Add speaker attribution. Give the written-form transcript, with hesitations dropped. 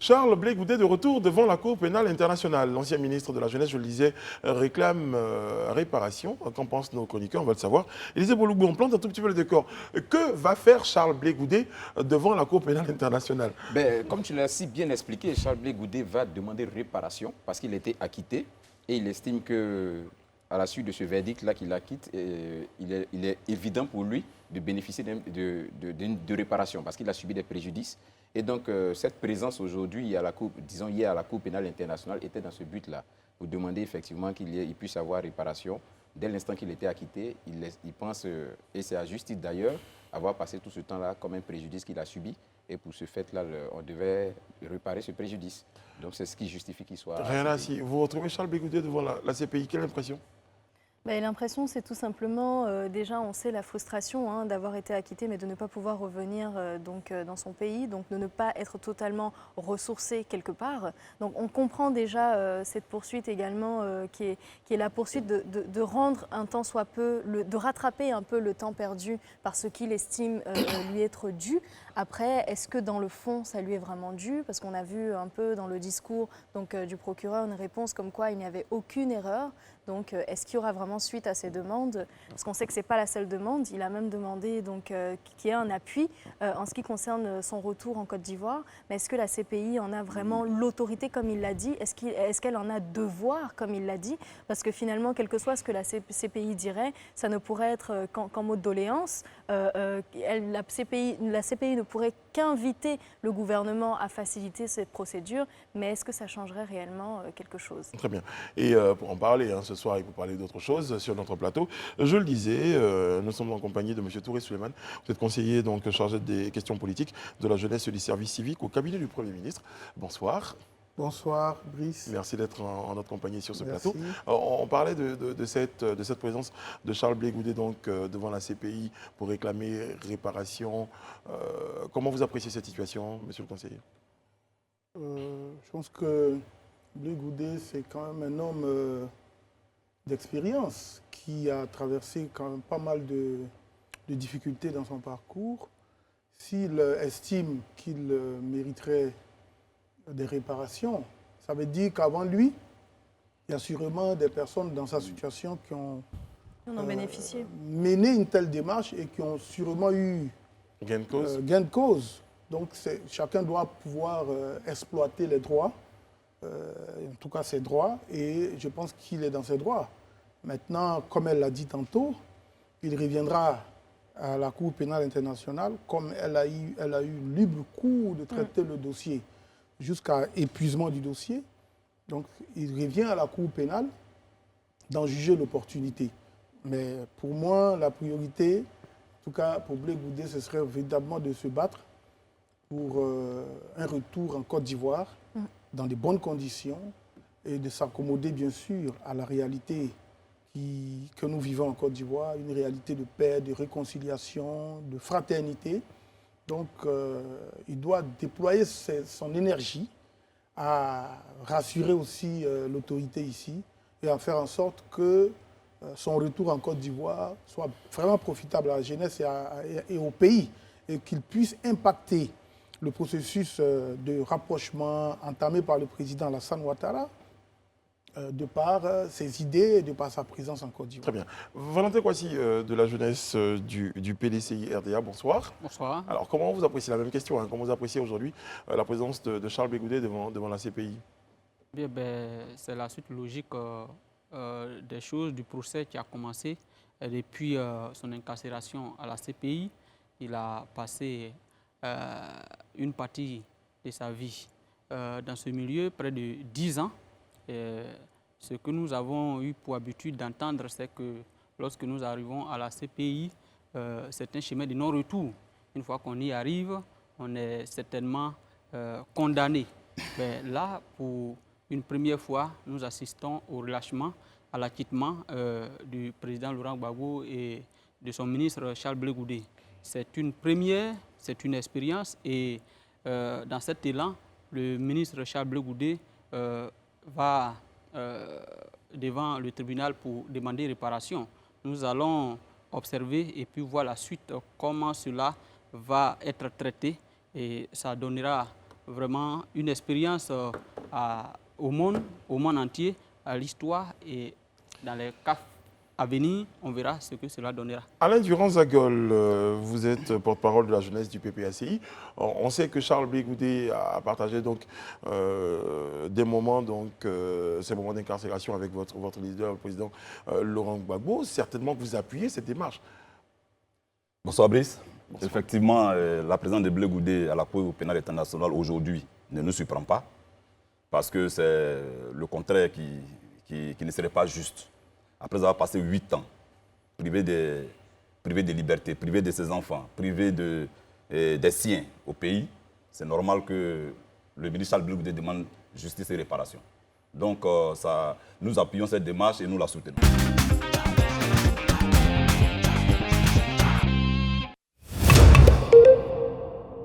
Speaker 1: Charles Blé Goudet de retour devant la Cour pénale internationale. L'ancien ministre de la Jeunesse, je le disais, réclame réparation. Qu'en pensent nos chroniqueurs? On va le savoir. Élisée Bolougou, on plante un tout petit peu le décor. Que va faire Charles Blé Goudet devant la Cour pénale internationale?
Speaker 2: Comme tu l'as si bien expliqué, Charles Blé Goudet va demander réparation parce qu'il était acquitté et il estime que, à la suite de ce verdict-là qu'il acquitte, il est évident pour lui de bénéficier de réparation parce qu'il a subi des préjudices. Et donc, cette présence aujourd'hui, hier à la Cour pénale internationale, était dans ce but-là, pour demander effectivement qu'il puisse avoir réparation. Dès l'instant qu'il était acquitté, il pense, et c'est à justice d'ailleurs, avoir passé tout ce temps-là comme un préjudice qu'il a subi. Et pour ce fait-là, on devait réparer ce préjudice. Donc, c'est ce qui justifie qu'il soit...
Speaker 1: Rien là, si vous retrouvez Charles Blé Goudet devant la CPI, quelle impression?
Speaker 3: L'impression, c'est tout simplement, déjà, on sait la frustration d'avoir été acquitté, mais de ne pas pouvoir revenir dans son pays, donc de ne pas être totalement ressourcé quelque part. Donc on comprend déjà cette poursuite également, qui est la poursuite de rendre un temps soit peu, de rattraper un peu le temps perdu par ce qu'il estime lui être dû. Après, est-ce que dans le fond, ça lui est vraiment dû? Parce qu'on a vu un peu dans le discours du procureur une réponse comme quoi il n'y avait aucune erreur. Donc, est-ce qu'il y aura vraiment suite à ces demandes? Parce qu'on sait que ce n'est pas la seule demande. Il a même demandé qu'il y ait un appui en ce qui concerne son retour en Côte d'Ivoire. Mais est-ce que la CPI en a vraiment l'autorité comme il l'a dit? Est-ce qu'elle en a devoir comme il l'a dit? Parce que finalement, quel que soit ce que la CPI dirait, ça ne pourrait être qu'en mot de doléance. La CPI ne pourrait qu'inviter le gouvernement à faciliter cette procédure. Mais est-ce que ça changerait réellement quelque chose?
Speaker 1: Très bien. Et pour en parler, ce soir, il faut parler d'autre chose sur notre plateau. Je le disais, nous sommes en compagnie de M. Touré Souleymane. Vous êtes conseiller chargé des questions politiques, de la jeunesse et du service civique au cabinet du Premier ministre. Bonsoir.
Speaker 4: Bonsoir, Brice.
Speaker 1: Merci d'être en notre compagnie sur ce
Speaker 4: Merci.
Speaker 1: plateau. On parlait de cette présence de Charles Blé Goudet devant la CPI pour réclamer réparation. Comment vous appréciez cette situation, monsieur le conseiller?
Speaker 4: Je pense que Blé Goudet, c'est quand même un homme d'expérience qui a traversé quand même pas mal de difficultés dans son parcours. S'il estime qu'il mériterait des réparations, ça veut dire qu'avant lui, il y a sûrement des personnes dans sa situation qui ont
Speaker 3: bénéficié.
Speaker 4: Mené une telle démarche et qui ont sûrement eu
Speaker 1: gain
Speaker 4: de cause. Donc chacun doit pouvoir exploiter les droits, en tout cas ses droits, et je pense qu'il est dans ses droits. Maintenant, comme elle l'a dit tantôt, il reviendra à la Cour pénale internationale, comme elle a eu libre cours de traiter le dossier jusqu'à épuisement du dossier. Donc il revient à la Cour pénale d'en juger l'opportunité. Mais pour moi, la priorité, en tout cas pour Blé Goudet, ce serait véritablement de se battre pour un retour en Côte d'Ivoire dans de bonnes conditions et de s'accommoder bien sûr à la réalité que nous vivons en Côte d'Ivoire, une réalité de paix, de réconciliation, de fraternité. Donc il doit déployer son énergie à rassurer aussi l'autorité ici et à faire en sorte que son retour en Côte d'Ivoire soit vraiment profitable à la jeunesse et au pays et qu'il puisse impacter le processus de rapprochement entamé par le président Alassane Ouattara de par ses idées et de par sa présence en Côte d'Ivoire.
Speaker 1: Très bien. Valentin Kwasi de la jeunesse du PDCI RDA, bonsoir.
Speaker 5: Bonsoir.
Speaker 1: Alors, comment vous appréciez la même question, comment vous appréciez aujourd'hui la présence de Charles Blé Goudet devant la CPI?
Speaker 5: Bien, c'est la suite logique des choses, du procès qui a commencé depuis son incarcération à la CPI. Il a passé une partie de sa vie dans ce milieu, près de 10 ans. Ce que nous avons eu pour habitude d'entendre, c'est que lorsque nous arrivons à la CPI, c'est un chemin de non-retour. Une fois qu'on y arrive, on est certainement condamné. Mais là, pour une première fois, nous assistons au relâchement, à l'acquittement du président Laurent Gbagbo et de son ministre Charles Blé Goudet. C'est une première, c'est une expérience et dans cet élan, le ministre Charles Blé Goudet va devant le tribunal pour demander réparation. Nous allons observer et puis voir la suite, comment cela va être traité et ça donnera vraiment une expérience au monde entier, à l'histoire, et dans les cas à venir, on verra ce que cela donnera.
Speaker 1: Alain Durand-Zagol, vous êtes porte-parole de la jeunesse du PPACI. On sait que Charles Blé Goudé a partagé donc, des moments, ces moments d'incarcération avec votre leader, le président Laurent Gbagbo. Certainement que vous appuyez cette démarche.
Speaker 6: Bonsoir Brice.
Speaker 1: Bonsoir.
Speaker 6: Effectivement, la présence de Blé Goudé à la Cour pénale internationale aujourd'hui ne nous surprend pas, parce que c'est le contraire qui ne serait pas juste. Après avoir passé 8 ans privé de liberté, privé de ses enfants, privé des siens au pays, c'est normal que le ministre Charles Blé Goudé demande justice et réparation. Donc nous appuyons cette démarche et nous la soutenons.